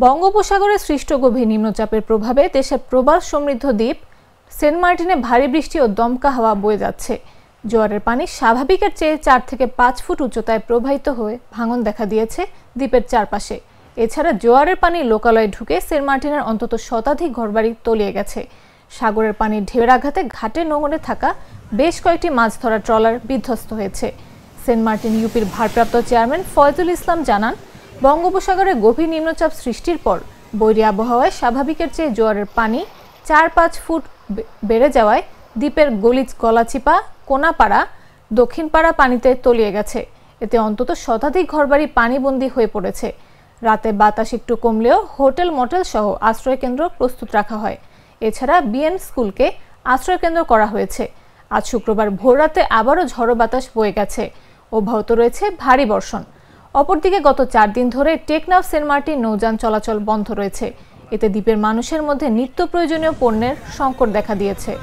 বঙ্গোপসাগরে সৃষ্ট গভীর নিম্নচাপের প্রভাবে দেশের প্রবাল সমৃদ্ধ দ্বীপ সেন্ট মার্টিনে ভারী বৃষ্টি ও দমকা হাওয়া বয়ে যাচ্ছে। জোয়ারের পানি স্বাভাবিকের চেয়ে 4 থেকে 5 ফুট উচ্চতায় প্রবাহিত হয়ে ভাঙন দেখা দিয়েছে দ্বীপের চারপাশে। এছাড়া জোয়ারের পানি লোকালয়ে ঢুকে সেন্ট মার্টিনের অন্তত শতাধিক ঘরবাড়ি তলিয়ে গেছে। সাগরের পানির ঢেউয়ের আঘাতে ঘাটে নোঙরে থাকা বেশ কয়েকটি মাছ ধরা ট্রলার বিধ্বস্ত হয়েছে। সেন্ট মার্টিন ইউপির ভারপ্রাপ্ত চেয়ারম্যান ফয়জুল ইসলাম জানান, বঙ্গোপসাগরে গভীর নিম্নচাপ সৃষ্টির পর বৈরী আবহাওয়ায় স্বাভাবিকের চেয়ে জোয়ারের পানি 4-5 ফুট বেড়ে যাওয়ায় দ্বীপের গলাচিপা, কোনাপাড়া, দক্ষিণপাড়া পানিতে তলিয়ে গেছে। এতে অন্তত শতাধিক ঘরবাড়ি পানিবন্দী হয়ে পড়েছে। রাতে বাতাস একটু কমলেও হোটেল মোটেল সহ আশ্রয়কেন্দ্র প্রস্তুত রাখা হয়। এছাড়া বিএন স্কুলকে আশ্রয়কেন্দ্র করা হয়েছে। আজ শুক্রবার ভোররাতে আবারও ঝড়ো বাতাস বয়ে গেছে। অব্যাহত রয়েছে ভারী বর্ষণ। অপরদিকে গত 4 দিন ধরে টেকনাফ সেন্ট মার্টিন নৌযান চলাচল বন্ধ রয়েছে। এতে দ্বীপের মানুষের মধ্যে নিত্য প্রয়োজনীয় পণ্যের সংকট দেখা দিয়েছে।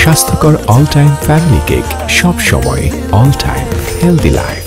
স্বাস্থ্যকর অল টাইম ফ্যামিলি কেক, সব সময় অল টাইম হেলদি লাইফ।